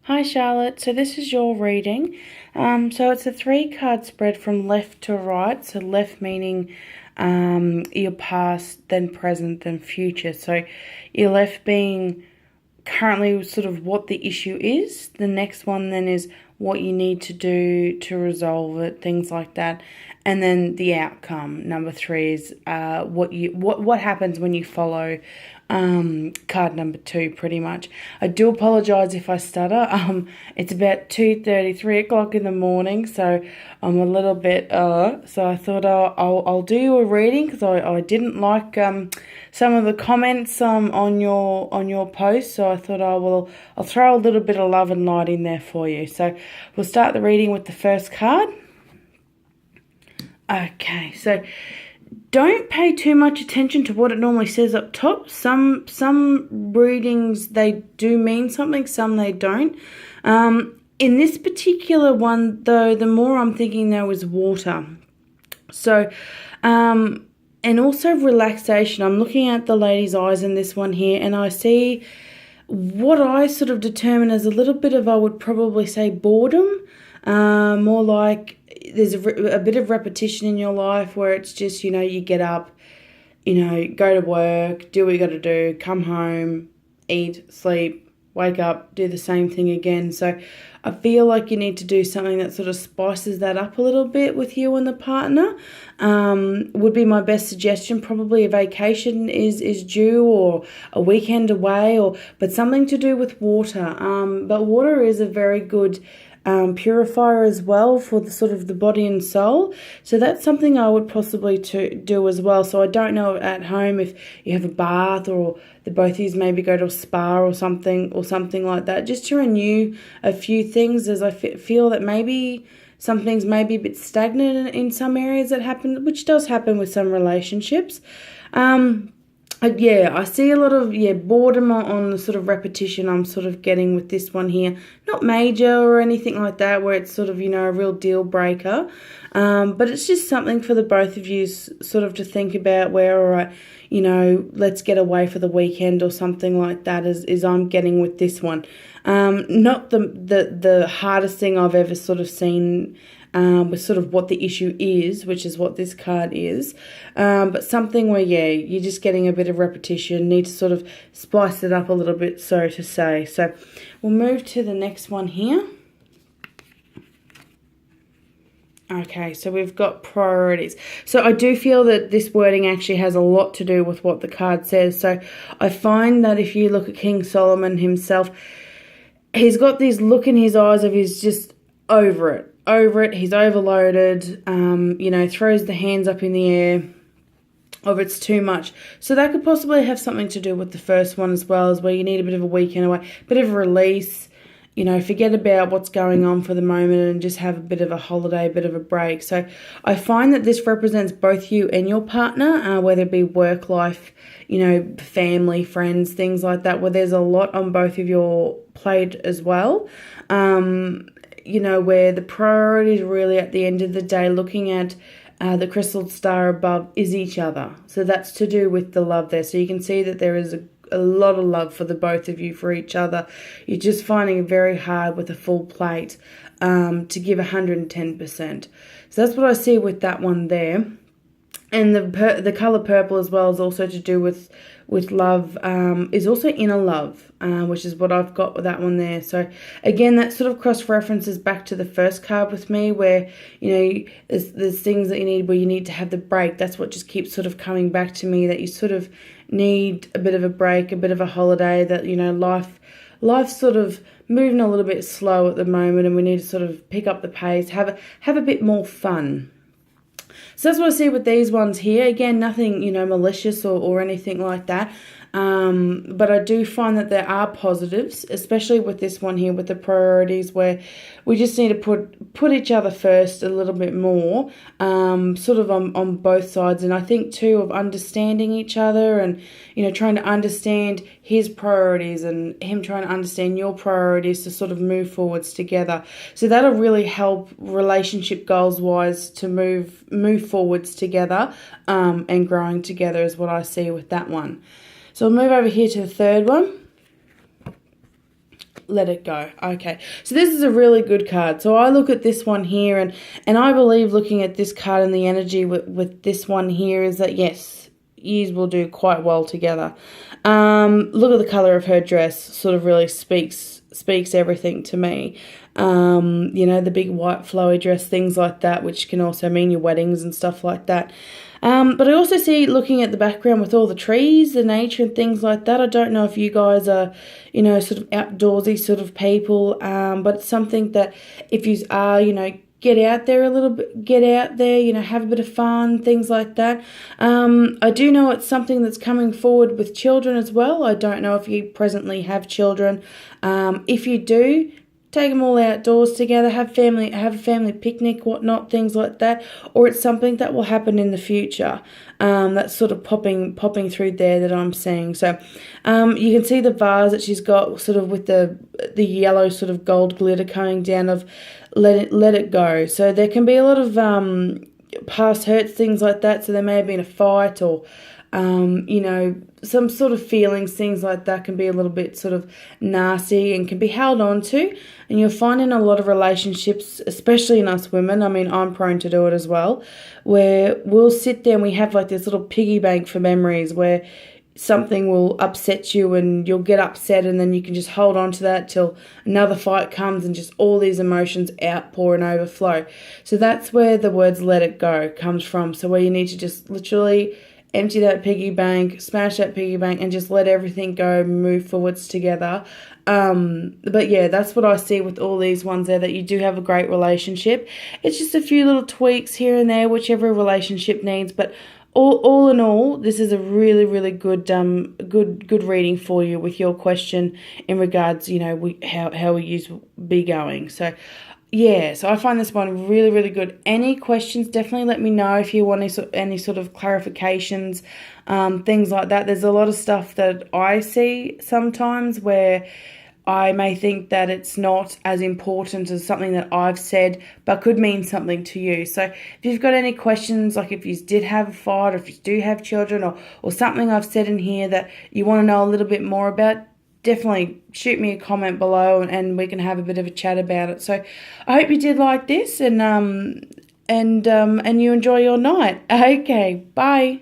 Hi Charlotte, so this is your reading. So it's a 3 card spread from left to right. So left meaning your past, then present, then future. So your left being currently sort of what the issue is. The next one then is what you need to do to resolve it, things like that. And then the outcome. Number 3 is what happens when you follow card number 2, pretty much. I do apologise if I stutter. It's about 2:30, 3 o'clock in the morning, so I'm a little bit so I thought I'll do you a reading because I didn't like some of the comments on your post, so I thought I'll throw a little bit of love and light in there for you. So we'll start the reading with the first card. Okay, so don't pay too much attention to what it normally says up top. Some readings, they do mean something, some they don't. In this particular one, though, the more I'm thinking there was water. So, and also relaxation. I'm looking at the lady's eyes in this one here, and I see what I sort of determine as a little bit of, I would probably say, boredom. More like there's a bit of repetition in your life where it's just, you get up, go to work, do what you got to do, come home, eat, sleep, wake up, do the same thing again. So I feel like you need to do something that sort of spices that up a little bit with you and the partner. Would be my best suggestion. Probably a vacation is due, or a weekend away, but something to do with water. But water is a very good purifier as well for the sort of the body and soul. So that's something I would possibly do as well. So I don't know at home if you have a bath, or the both of you maybe go to a spa or something like that, just to renew a few things, as I feel that maybe some things may be a bit stagnant in some areas that happen, which does happen with some relationships. I see a lot of boredom on the sort of repetition I'm sort of getting with this one here. Not major or anything like that where it's sort of, a real deal breaker. But it's just something for the both of you sort of to think about where, all right, let's get away for the weekend or something like that is I'm getting with this one. Not the hardest thing I've ever sort of seen with sort of what the issue is, which is what this card is, but something where, you're just getting a bit of repetition, need to sort of spice it up a little bit, so to say. So we'll move to the next one here. Okay, so we've got priorities. So I do feel that this wording actually has a lot to do with what the card says. So I find that if you look at King Solomon himself, he's got this look in his eyes of he's just over it. He's overloaded, throws the hands up in the air of it's too much. So that could possibly have something to do with the first one as well, as where you need a bit of a weekend away, bit of a release, forget about what's going on for the moment and just have a bit of a holiday, a bit of a break. So I find that this represents both you and your partner, whether it be work life, family, friends, things like that, where there's a lot on both of your plate as well. Where the priority is really at the end of the day looking at the crystal star above is each other. So that's to do with the love there. So you can see that there is a lot of love for the both of you for each other. You're just finding it very hard with a full plate to give 110%. So that's what I see with that one there. And the colour purple as well is also to do with love, is also inner love, which is what I've got with that one there. So again, that sort of cross-references back to the first card with me where, there's things that you need where you need to have the break. That's what just keeps sort of coming back to me, that you sort of need a bit of a break, a bit of a holiday, that, life's sort of moving a little bit slow at the moment and we need to sort of pick up the pace, have a bit more fun. So that's what I see with these ones here. Again, nothing, malicious or anything like that. But I do find that there are positives, especially with this one here with the priorities, where we just need to put each other first a little bit more, sort of on both sides. And I think too of understanding each other and, trying to understand his priorities and him trying to understand your priorities to sort of move forwards together. So that'll really help relationship goals wise to move forwards together, and growing together is what I see with that one. So I'll move over here to the third one. Let it go. Okay. So this is a really good card. So I look at this one here, and I believe looking at this card and the energy with this one here is that, yes, yous will do quite well together. Look at the colour of her dress. Sort of really speaks everything to me. The big white flowy dress, things like that, which can also mean your weddings and stuff like that. But I also see, looking at the background with all the trees, the nature and things like that. I don't know if you guys are, sort of outdoorsy sort of people, but it's something that if you are, get out there a little bit, have a bit of fun, things like that. I do know it's something that's coming forward with children as well. I don't know if you presently have children. If you do, take them all outdoors together, have a family picnic, whatnot, things like that. Or it's something that will happen in the future. That's sort of popping through there that I'm seeing. So you can see the vase that she's got, sort of with the yellow sort of gold glitter coming down, of let it go. So there can be a lot of past hurts, things like that. So there may have been a fight, or some sort of feelings, things like that can be a little bit sort of nasty and can be held on to. And you'll find in a lot of relationships, especially in us women, I mean, I'm prone to do it as well, where we'll sit there and we have like this little piggy bank for memories where something will upset you and you'll get upset, and then you can just hold on to that till another fight comes and just all these emotions outpour and overflow. So that's where the words let it go comes from. So where you need to just literally empty that piggy bank, smash that piggy bank, and just let everything go, move forwards together. But yeah, that's what I see with all these ones there, that you do have a great relationship. It's just a few little tweaks here and there, whichever relationship needs, but all in all, this is a really, really good good reading for you with your question in regards, how we be going. So yeah, so I find this one really, really good. Any questions, definitely let me know if you want any sort of clarifications, things like that. There's a lot of stuff that I see sometimes where I may think that it's not as important as something that I've said, but could mean something to you. So if you've got any questions, like if you did have a fight, or if you do have children, or something I've said in here that you want to know a little bit more about, definitely shoot me a comment below and we can have a bit of a chat about it. So I hope you did like this, and you enjoy your night. Okay, bye.